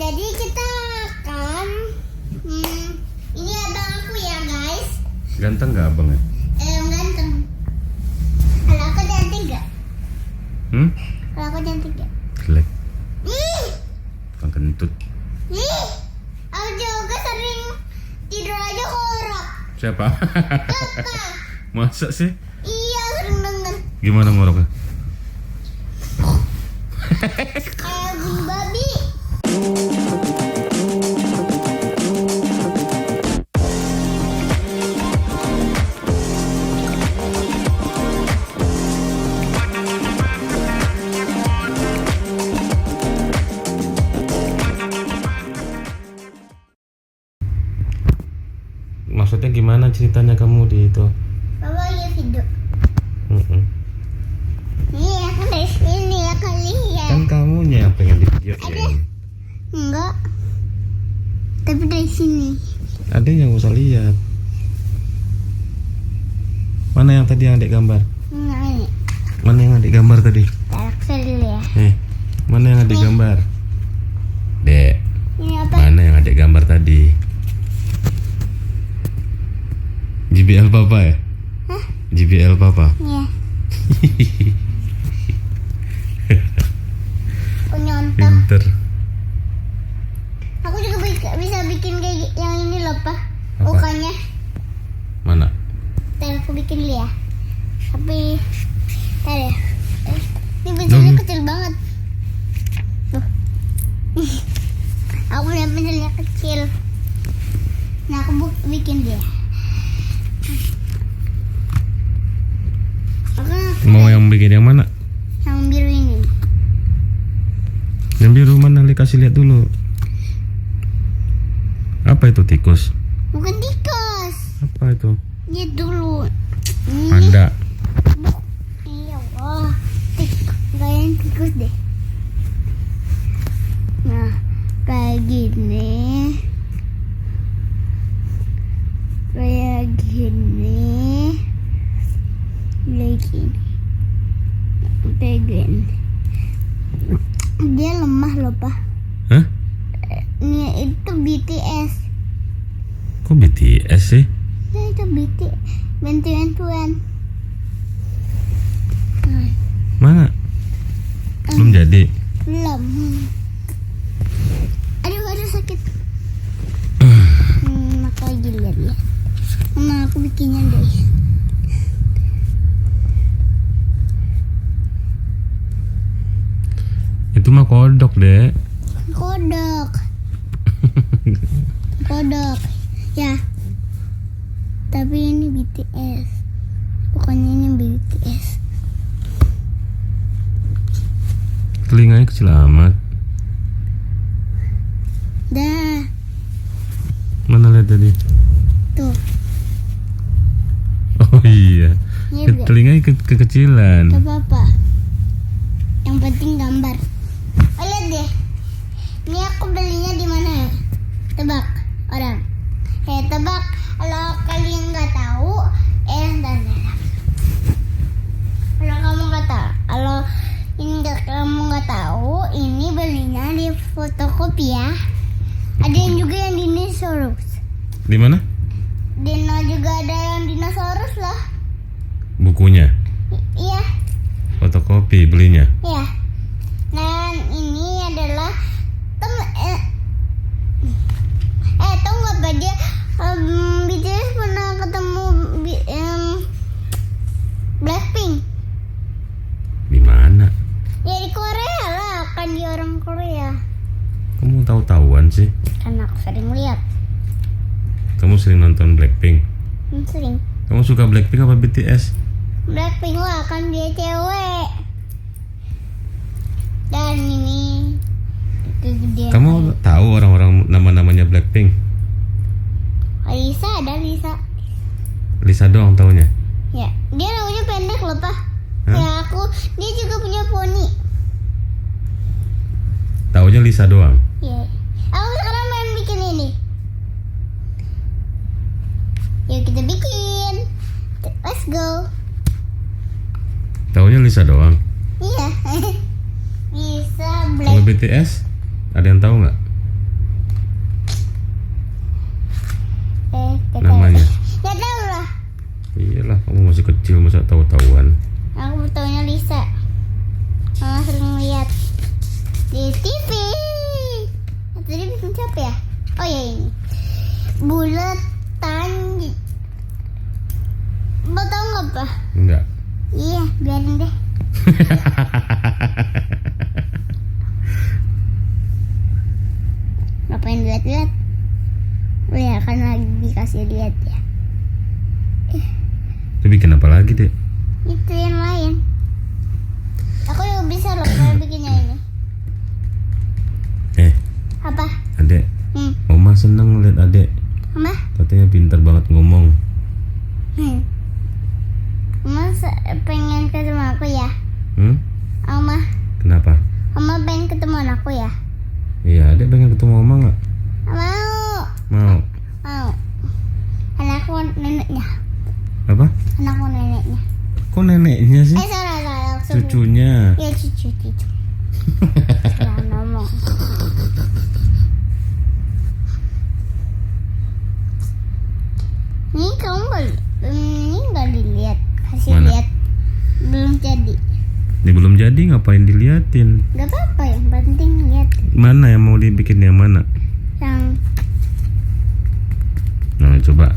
Jadi kita akan ini abang aku ya guys. Ganteng nggak abangnya? Ganteng. Kalau aku cantik gak? Kalau aku cantik gak? Jelek. Ih, Bang kentut. aku juga sering tidur aja ngorok. Siapa? Kakak. Masa sih? Iya, sering denger. Gimana ngoroknya? Kayak bunyi babi. Maksudnya gimana ceritanya kamu di itu? Bawa ya video. Iya, kan dari sini ya kali ya. Kan kamunya yang pengen di videoin. Enggak. Tapi dari sini. Ada yang usah lihat. Mana yang tadi yang adik gambar? Nah, ini. Mana yang adik gambar tadi? Karakter dulu ya. Mana yang adik gambar? Dek, Ini apa? mana yang adik gambar tadi? JBL papa ya? Hah? JBL papa. Iya. Aku nyontoh. Pinter. Aku juga bisa bikin kayak yang ini loh, Pak. Apa? Mukanya. Mana? Ntar aku bikin dulu ya. Tapi ntar ya. Ini pensilnya kecil banget. Tuh. Aku punya pensilnya kecil. Nah, aku bikin dia. Aku Mau yang bikin yang mana? yang biru ini. Yang biru mana? Kasih lihat dulu. Apa itu tikus? Bukan tikus. Apa itu? Lihat dulu. Ini. Panda. Iya, wah. Kayak tikus deh. Nah, kayak gini. Kayak gini. Kayak gini. Kayak gini. Dia lemah loh, Pak. Hah? Ini itu BTS. Kok BTS sih? Ya, itu BTS. Bantuan. Nah, Mana? Belum jadi. belum. Aduh sakit. Aku lagi lihat ya. Mama aku bikinnya deh. Itu mah kodok, Dek. Kodok. Ya. Tapi ini BTS. Pokoknya ini BTS. Telinganya kecil amat. Dah. Mana lihat tadi? Tuh. Oh iya. Ini deh. Telinganya kekecilan. Gak apa-apa. Yang penting gambar. Oh, lihat deh. Ini aku belinya di mana ya? Tebak, orang. Tebak. Kalau kalian nggak tahu, ntar. Kalau kamu nggak tahu, kamu nggak tahu, ini belinya di fotokopi ya. Ada yang juga yang dinosaurus. Di mana? Dino juga ada yang dinosaurus loh. Bukunya. Iya. Fotokopi belinya. Ya, dan ini adalah tahu nggak Pak, dia BTS pernah ketemu Blackpink. Di mana? Ya di Korea lah, kan dia orang Korea. Kamu tahu-tahuan sih? Karena aku sering lihat. Kamu sering nonton Blackpink? Sering. Kamu suka Blackpink apa BTS? Blackpink lah, kan dia cewek. Dan ini kegedean. Kamu tahu orang-orang nama-namanya Blackpink? Lisa, ada Lisa. Lisa doang taunya. Ya, dia rambutnya pendek loh, Pak. Hah? Ya dia juga punya poni. Taunya Lisa doang. Ya, aku sekarang main bikin ini. Yuk kita bikin. Let's go. Taunya Lisa doang. Iya. Bisa Kalau Black. BTS ada yang tahu nggak? masa tahu-tahuan. Aku taunya Lisa. Mama sering lihat di TV. Tadi bikin siapa ya? Oh ya ini. Bulatan. Mau tahu nggak apa? Enggak. Iya, biarin deh. Ngapain lihat-lihat? Ya kan lagi dikasih lihat ya. Itu bikin apa lagi, Dek? Itu yang lain. Aku juga bisa loh kalau bikinnya ini. Apa? Adek. Oma seneng lihat adek. Mama? Katanya pintar banget ngomong. Mama pengen ketemu aku ya? Oma? Kenapa? Mama pengen ketemu anakku ya? Iya, adek pengen ketemu Oma nggak? Mau. Mau. Mau. Anakku neneknya. Apa? Anakku neneknya. Kok neneknya sih? Salah. Cucunya. Ya cucu. Salah ngomong. Ini kamu nggak dilihat hasil Mana? lihat belum jadi. Ini belum jadi, ngapain diliatin? Gak apa-apa, yang penting lihat Mana yang mau dibikin, yang mana? yang Nah, coba.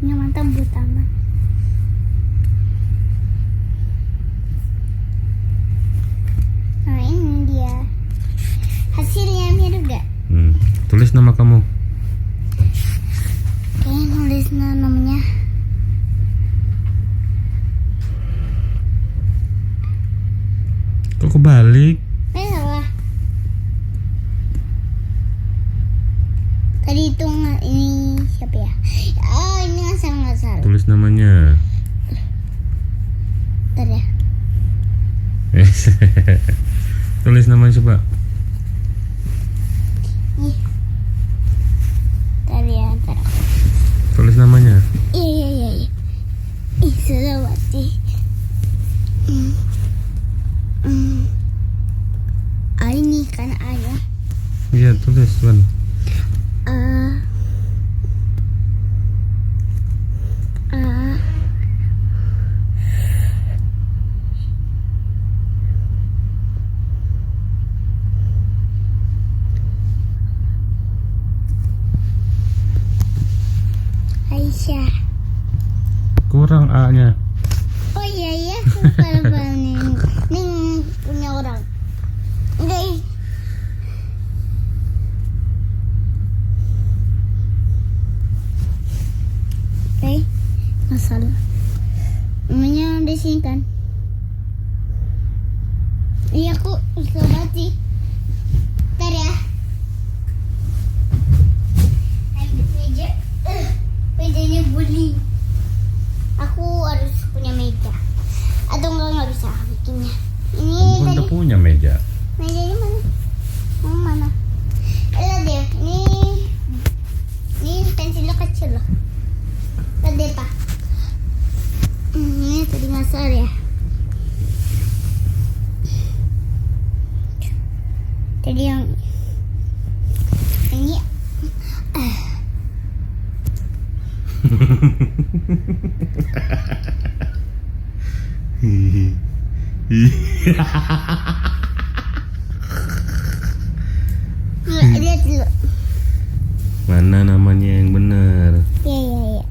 ini mantap buat aman. Nah ini dia hasilnya, mirip gak? Tulis nama kamu. Kayaknya nulis namanya. Kok kebalik? Salah. Tadi itu ini siapa ya? Oh ini nggak salah. Tulis namanya. Bentar ya. Tulis namanya coba. Ih. Bentar ya, bentar. Tulis namanya. Iya. Ih, Sulawati. Ini kan ayah. Iya, tulis, Wan. Aisyah. Kurang A-nya. Oh iya, aku lupa nih. Ini punya orang. Enggak. Masalah. Namanya di sini kan. Iya, aku udah baca. Bentar ya. Ambil meja. Mejanya guling. Aku harus punya meja. Atau nggak bisa bikinnya. Ini Kamu kan tadi. udah punya meja. Mejanya mana? Mana? Lihat deh, ini pensilnya kecil loh. Lihat deh Pak. Ini tadi ngasar ya. Tadi yang ini. Lihat dulu. Mana namanya yang benar? Iya.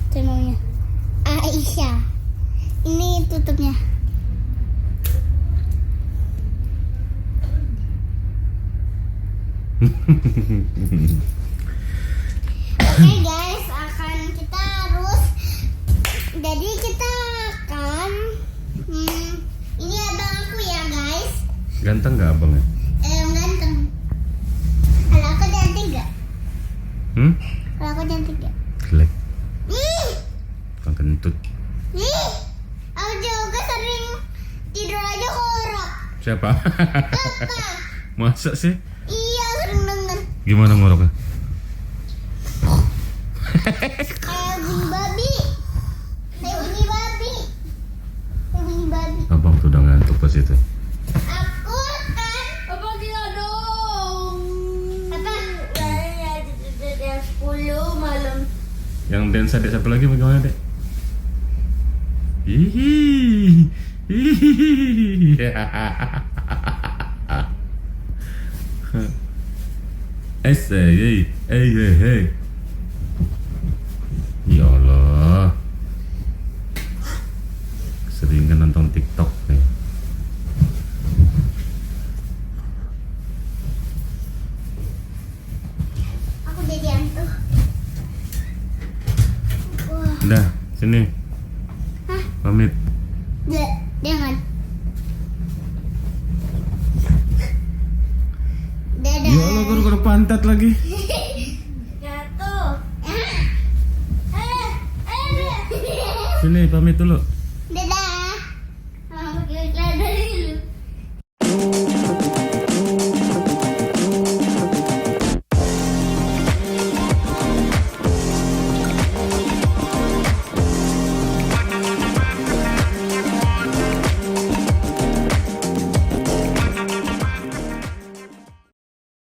Itu namanya Aisyah. Ini tutupnya. Oke guys, kita akan ini abang aku ya guys. Ganteng nggak abangnya? Ganteng. Kalau aku cantik gak? Kalau aku cantik gak? Jelek. Ih, Kang kentut. aku juga sering tidur aja ngorok. Siapa? Papa. Masa sih? Iya, sering denger. Gimana ngoroknya? Kayak bunyi babi. Abang tuh udah ngantuk pas itu. Aku kan. Apa gila dong? Apa? Jam 10 malam. Yang dance adik satu lagi bagaimana dek? Hihi. Hihi. Hey. Ya Allah. Seringan nonton TikTok nih. Aku udah diantuk. Wah. Udah, sini. Hah? Pamit. Jangan. Dadah. Ya Allah, gara-gara pantat lagi. Jatuh. Ah. Sini, pamit dulu.